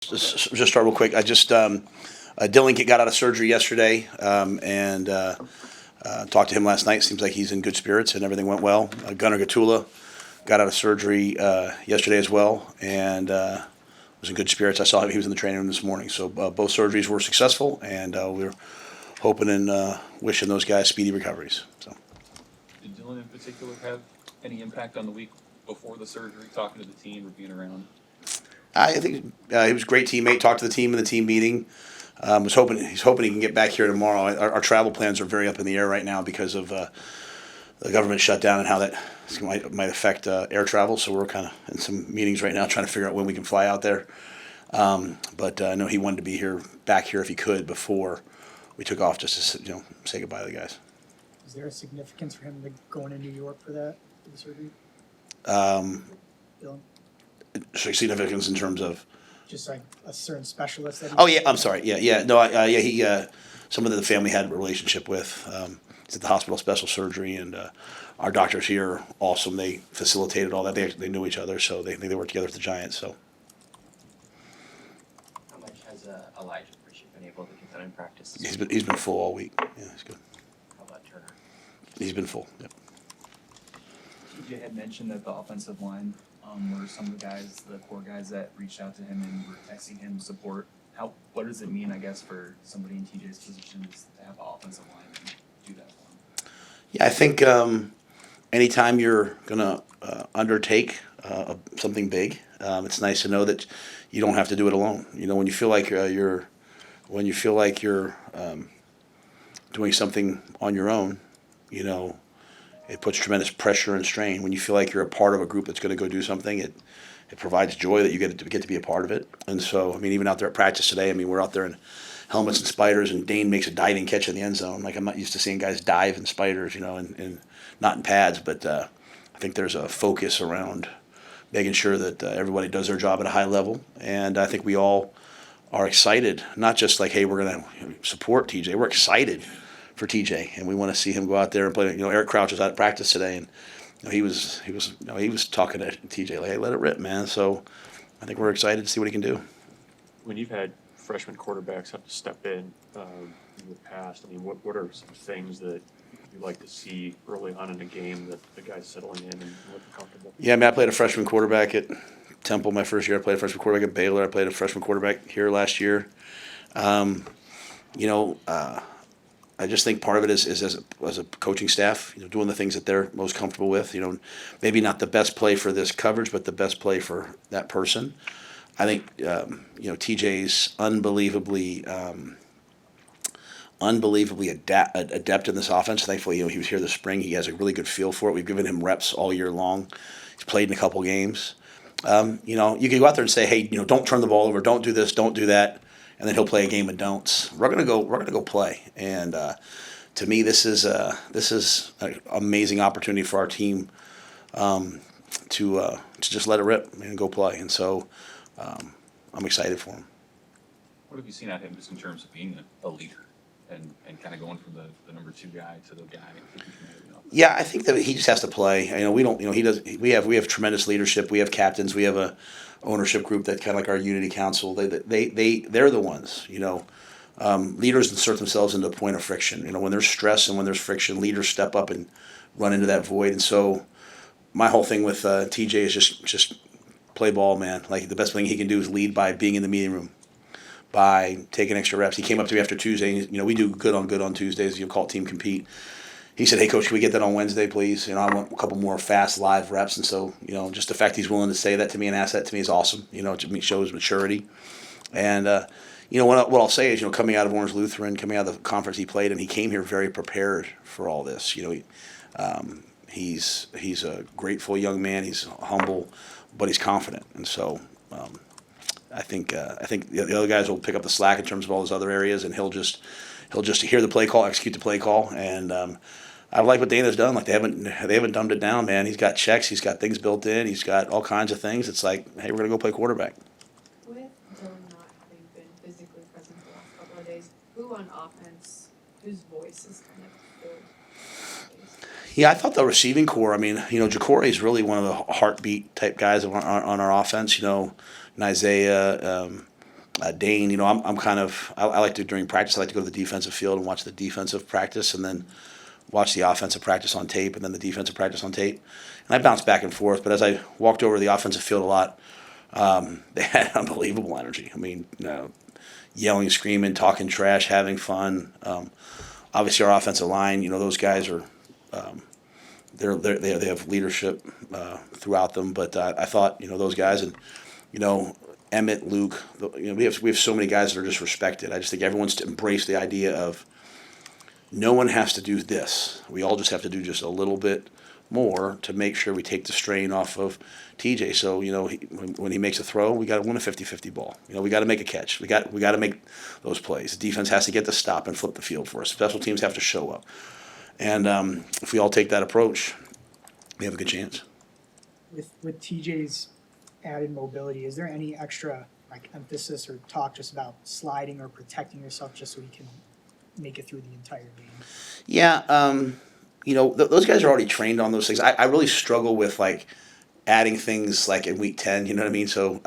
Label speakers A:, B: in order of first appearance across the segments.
A: Just start real quick. Dylan got out of surgery yesterday, and talked to him last night. Seems like he's in good spirits and everything went well. Gunnar Gatula got out of surgery yesterday as well, and was in good spirits. I saw him; he was in the training room this morning. So both surgeries were successful, and we're hoping and wishing those guys speedy recoveries. So.
B: Did Dylan in particular have any impact on the week before the surgery, talking to the team or being around?
A: I think he was a great teammate. Talked to the team in the team meeting. He's hoping he can get back here tomorrow. Our travel plans are very up in the air right now because of the government shutdown and how that might affect air travel. So we're kind of in some meetings right now trying to figure out when we can fly out there. But I know he wanted to be back here if he could before we took off, just to say goodbye to the guys.
C: Is there a significance for him going to New York for the surgery? Dylan?
A: Significance in terms of
C: just like a certain specialist. That
A: I'm sorry. Yeah. No, he someone that the family had a relationship with. He's at the hospital, special surgery, and our doctors here are awesome. They facilitated all that. They knew each other, so they worked together with the Giants. So.
D: How much has Elijah Bishop been able to get done in practice?
A: He's been full all week. Yeah, he's good.
D: How about Turner?
A: He's been full. Yep.
E: TJ had mentioned that the offensive line were some of the guys, the core guys that reached out to him and were texting him support. What does it mean, I guess, for somebody in TJ's position to have an offensive line and do that for him?
A: Yeah, I think anytime you're going to undertake something big, it's nice to know that you don't have to do it alone. When you feel like you're doing something on your own, it puts tremendous pressure and strain. When you feel like you're a part of a group that's going to go do something, it provides joy that you get to be a part of it. And so, even out there at practice today, we're out there in helmets and spiders, and Dane makes a diving catch in the end zone. Like, I'm not used to seeing guys dive in spiders, and not in pads, but I think there's a focus around making sure that everybody does their job at a high level. And I think we all are excited, not just like, hey, we're going to support TJ. We're excited for TJ, and we want to see him go out there and play. Eric Crouch was out at practice today, and he was talking to TJ like, hey, let it rip, man. So I think we're excited to see what he can do.
F: When you've had freshman quarterbacks have to step in the past, what are some things that you like to see early on in a game that the guy's settling in and looking comfortable? Yeah,
A: I played a freshman quarterback at Temple my first year. I played a freshman quarterback at Baylor. I played a freshman quarterback here last year. I just think part of it is as a coaching staff, doing the things that they're most comfortable with. Maybe not the best play for this coverage, but the best play for that person. I think TJ's unbelievably adept in this offense. Thankfully, he was here this spring. He has a really good feel for it. We've given him reps all year long. He's played in a couple games. You can go out there and say, hey, don't turn the ball over, don't do this, don't do that. And then he'll play a game of don'ts. We're gonna go play. And to me, this is an amazing opportunity for our team to just let it rip and go play. And so I'm excited for him.
B: What have you seen out of him just in terms of being a leader and kind of going from the number 2 guy to the guy?
A: Yeah, I think that he just has to play. We don't. He does. We have tremendous leadership. We have captains. We have a ownership group that kind of like our unity council. They're the ones. Leaders insert themselves into a point of friction. When there's stress and when there's friction, leaders step up and run into that void. And so, my whole thing with TJ is just play ball, man. Like, the best thing he can do is lead by being in the meeting room, by taking extra reps. He came up to me after Tuesday. We do good on Tuesdays. Call it team compete. He said, hey, Coach, can we get that on Wednesday, please? I want a couple more fast live reps. And so, just the fact he's willing to say that to me and ask that to me is awesome. It shows maturity. And, what I'll say is, coming out of Orange Lutheran, coming out of the conference he played, and he came here very prepared for all this. He's a grateful young man. He's humble, but he's confident. And so I think the other guys will pick up the slack in terms of all those other areas, and he'll just hear the play call, execute the play call, and I like what Dana's done. Like, they haven't dumbed it down, man. He's got checks, he's got things built in, he's got all kinds of things. It's like, hey, we're gonna go play quarterback.
G: With Dylan not having been physically present the last couple of days, who on offense, whose voice is kind of filled?
A: Yeah, I thought the receiving core. Ja'Cory is really one of the heartbeat type guys on our offense. And Isaiah, Dane, I'm kind of, I like to, during practice, I like to go to the defensive field and watch the defensive practice and then watch the offensive practice on tape and then the defensive practice on tape. And I bounce back and forth, but as I walked over to the offensive field a lot, they had unbelievable energy. I mean, yelling, screaming, talking trash, having fun. Obviously, our offensive line, those guys are, they have leadership throughout them. But I thought, those guys and, Emmett, Luke, we have so many guys that are just respected. I just think everyone's embraced the idea of no one has to do this. We all just have to do just a little bit more to make sure we take the strain off of TJ. So, when he makes a throw, we got to win a 50-50 ball. We got to make a catch. We got to make those plays. The defense has to get the stop and flip the field for us. Special teams have to show up. And if we all take that approach, we have a good chance.
C: With TJ's added mobility, is there any extra emphasis or talk just about sliding or protecting yourself just so he can make it through the entire game?
A: Yeah, those guys are already trained on those things. I really struggle with adding things like in week 10. You know what I mean? So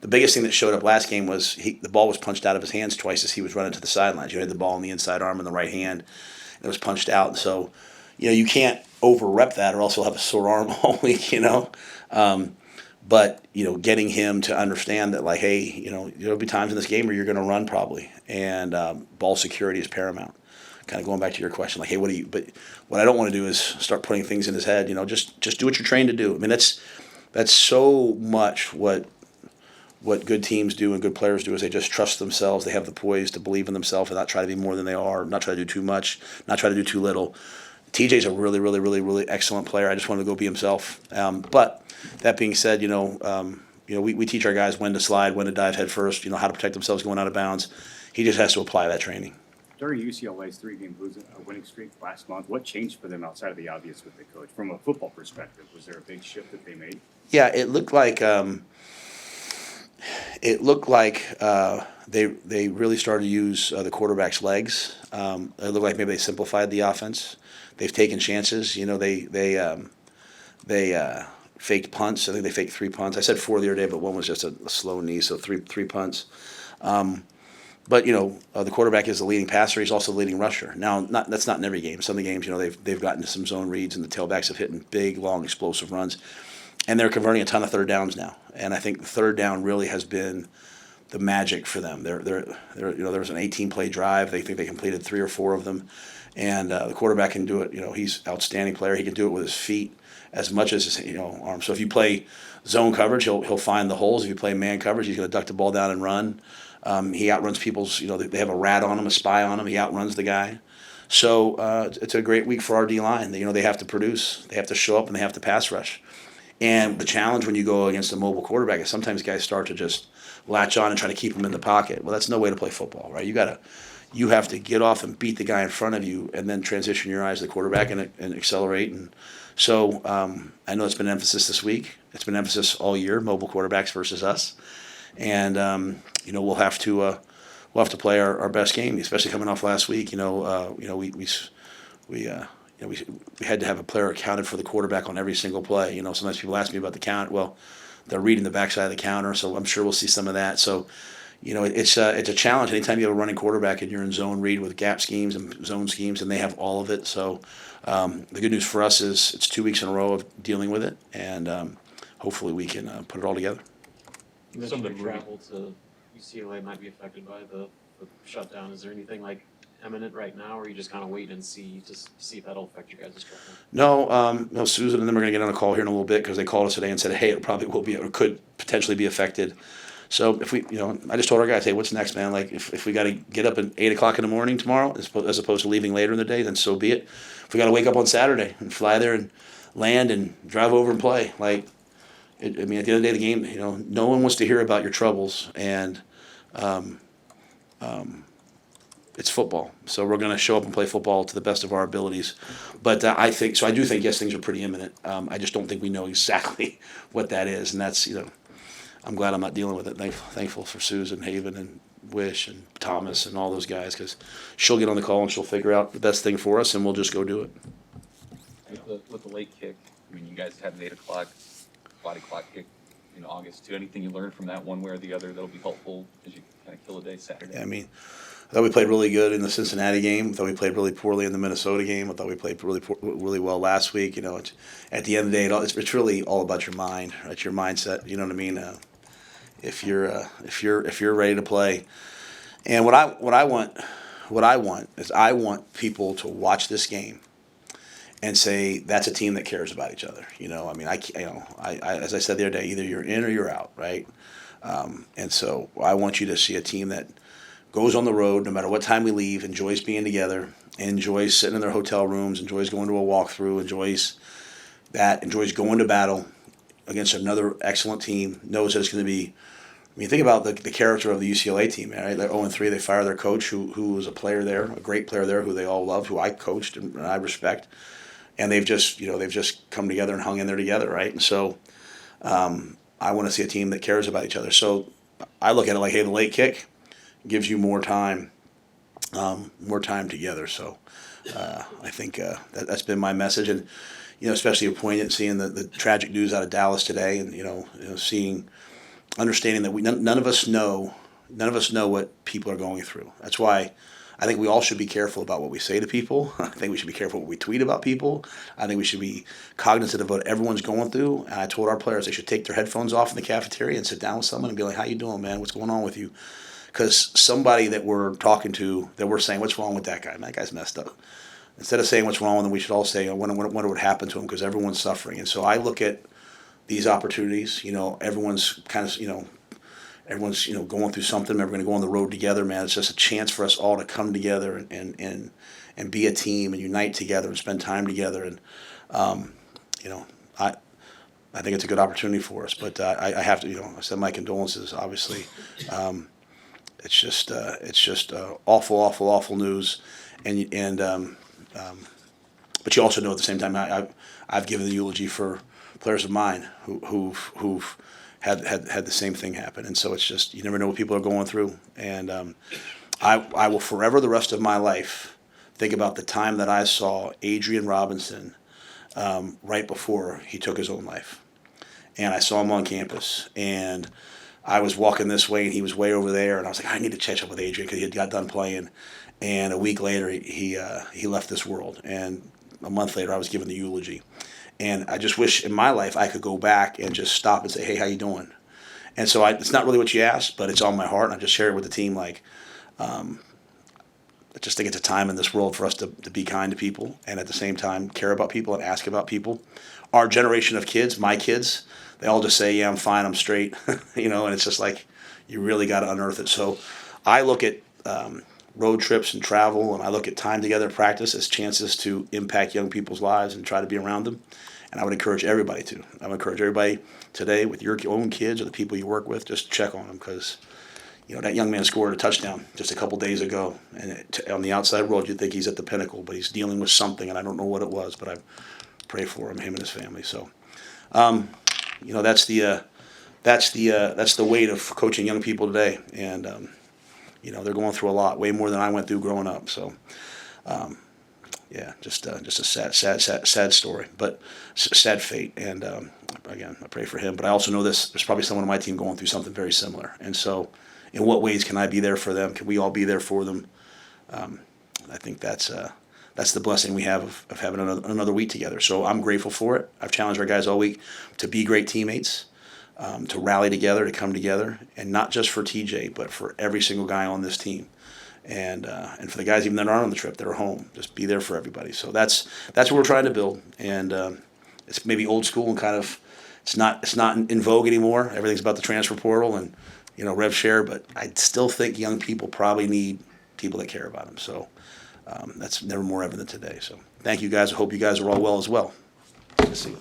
A: the biggest thing that showed up last game was the ball was punched out of his hands twice as he was running to the sidelines. You had the ball in the inside arm and the right hand, and it was punched out. And so, you can't over rep that, or else you'll have a sore arm all week. But getting him to understand that, hey, there'll be times in this game where you're going to run probably, and ball security is paramount. Kind of going back to your question, hey, but what I don't want to do is start putting things in his head. Just do what you're trained to do. I mean, that's so much what good teams do and good players do is they just trust themselves. They have the poise to believe in themselves and not try to be more than they are, not try to do too much, not try to do too little. TJ's a really, really, really, really excellent player. I just want to go be himself. But that being said, we teach our guys when to slide, when to dive head first, how to protect themselves going out of bounds. He just has to apply that training.
H: During UCLA's three-game winning streak last month, what changed for them outside of the obvious with the coach? From a football perspective, was there a big shift that they made?
A: Yeah, it looked like they really started to use the quarterback's legs. It looked like maybe they simplified the offense. They've taken chances. They faked punts. I think they faked 3 punts. I said 4 the other day, but one was just a slow knee, so three punts. But the quarterback is the leading passer. He's also the leading rusher. Now, that's not in every game. Some of the games, they've gotten to some zone reads, and the tailbacks have hit big, long, explosive runs, and they're converting a ton of third downs now. And I think the third down really has been the magic for them. There was an 18-play drive. They think they completed 3 or 4 of them, and the quarterback can do it. He's an outstanding player. He can do it with his feet as much as his arm. So if you play zone coverage, he'll find the holes. If you play man coverage, he's going to duck the ball down and run. He outruns people's. They have a rat on him, a spy on him. He outruns the guy. So it's a great week for our D line. They have to produce. They have to show up, and they have to pass rush. And the challenge when you go against a mobile quarterback is sometimes guys start to just latch on and try to keep him in the pocket. Well, that's no way to play football, right? You have to get off and beat the guy in front of you, and then transition your eyes to the quarterback and accelerate. And so I know it's been an emphasis this week. It's been an emphasis all year, mobile quarterbacks versus us. And we'll have to play our best game, especially coming off last week. We had to have a player accounted for the quarterback on every single play. Sometimes people ask me about the count. Well, they're reading the backside of the counter, so I'm sure we'll see some of that. So, it's a challenge. Anytime you have a running quarterback and you're in zone read with gap schemes and zone schemes, and they have all of it. So, the good news for us is it's 2 weeks in a row of dealing with it, and hopefully we can put it all together.
F: Some of the travel to UCLA might be affected by the shutdown. Is there anything imminent right now, or are you just kind of waiting and see if that'll affect you guys' travel?
A: No, Susan and them are going to get on a call here in a little bit because they called us today and said, hey, it probably will be or could potentially be affected. So if we, I just told our guys, hey, what's next, man? If we got to get up at 8 o'clock in the morning tomorrow, as opposed to leaving later in the day, then so be it. If we got to wake up on Saturday and fly there and land and drive over and play, at the end of the day, the game, no one wants to hear about your troubles, and it's football. So we're going to show up and play football to the best of our abilities. But I do think, yes, things are pretty imminent. I just don't think we know exactly what that is, and that's, I'm glad I'm not dealing with it. Thankful for Susan, Haven, and Wish, and Thomas, and all those guys, because she'll get on the call and she'll figure out the best thing for us, and we'll just go do it.
B: With the late kick, you guys had an 8 o'clock body clock kick in August too. Anything you learned from that one way or the other that'll be helpful as you couple of days Saturday.
A: I mean, I thought we played really good in the Cincinnati game. I thought we played really poorly in the Minnesota game. I thought we played really well last week. You know, at the end of the day, it's really all about your mind, right? Your mindset. You know what I mean? If you're ready to play, and what I want is I want people to watch this game and say that's a team that cares about each other. You know, I mean, I as I said the other day, either you're in or you're out, right? And so I want you to see a team that goes on the road no matter what time we leave, enjoys being together, enjoys sitting in their hotel rooms, enjoys going to a walkthrough, enjoys going to battle against another excellent team, knows that it's going to be. I mean, think about the character of the UCLA team, right? They're 0-3. They fire their coach, who was a player there, a great player there, who they all loved, who I coached and I respect, and they've just come together and hung in there together, right? And so, I want to see a team that cares about each other. So I look at it like, hey, the late kick gives you more time together. So I think that's been my message, and especially poignant seeing the tragic news out of Dallas today, and understanding that none of us know what people are going through. That's why I think we all should be careful about what we say to people. I think we should be careful what we tweet about people. I think we should be cognizant of what everyone's going through. And I told our players they should take their headphones off in the cafeteria and sit down with someone and be like, "How you doing, man? What's going on with you?" Because somebody that we're talking to, that we're saying, "What's wrong with that guy? Man, that guy's messed up." Instead of saying what's wrong with him, we should all say, "I wonder what would happen to him," because everyone's suffering. And so I look at these opportunities. Everyone's kind of everyone's going through something. We're going to go on the road together, man. It's just a chance for us all to come together and be a team and unite together and spend time together. And I think it's a good opportunity for us. But I have to I send my condolences. Obviously, it's just awful news. But you also know at the same time I've given the eulogy for players of mine who've had the same thing happen, and so it's just you never know what people are going through, and I will forever the rest of my life think about the time that I saw Adrian Robinson right before he took his own life, and I saw him on campus, and I was walking this way and he was way over there, and I was like, I need to catch up with Adrian because he had got done playing, and a week later he left this world, and a month later I was given the eulogy. And I just wish in my life I could go back and just stop and say, "Hey, how you doing?" And so it's not really what you asked, but it's on my heart. And I just share it with the team. Like, I just think it's a time in this world for us to be kind to people, and at the same time care about people and ask about people. Our generation of kids, my kids, they all just say, "Yeah, I'm fine, I'm straight," And it's just like you really got to unearth it. So I look at road trips and travel, and I look at time together practice as chances to impact young people's lives and try to be around them. And I would encourage everybody to. I would encourage everybody today with your own kids or the people you work with, just check on them because, that young man scored a touchdown just a couple days ago. And on the outside world, you'd think he's at the pinnacle, but he's dealing with something, and I don't know what it was, but I pray for him and his family. So, that's the weight of coaching young people today. And, they're going through a lot, way more than I went through growing up. So, just a sad story, but sad fate. And again, I pray for him. But I also know there's probably someone on my team going through something very similar. And so, in what ways can I be there for them? Can we all be there for them? I think that's the blessing we have of having another week together. So I'm grateful for it. I've challenged our guys all week to be great teammates, to rally together, to come together, and not just for TJ, but for every single guy on this team. And for the guys even that aren't on the trip, that are home, just be there for everybody. So that's what we're trying to build, and it's maybe old school and kind of it's not in vogue anymore. Everything's about the transfer portal and rev share, but I still think young people probably need people that care about them. So that's never more evident today. So thank you guys. I hope you guys are all well as well. Good to see you.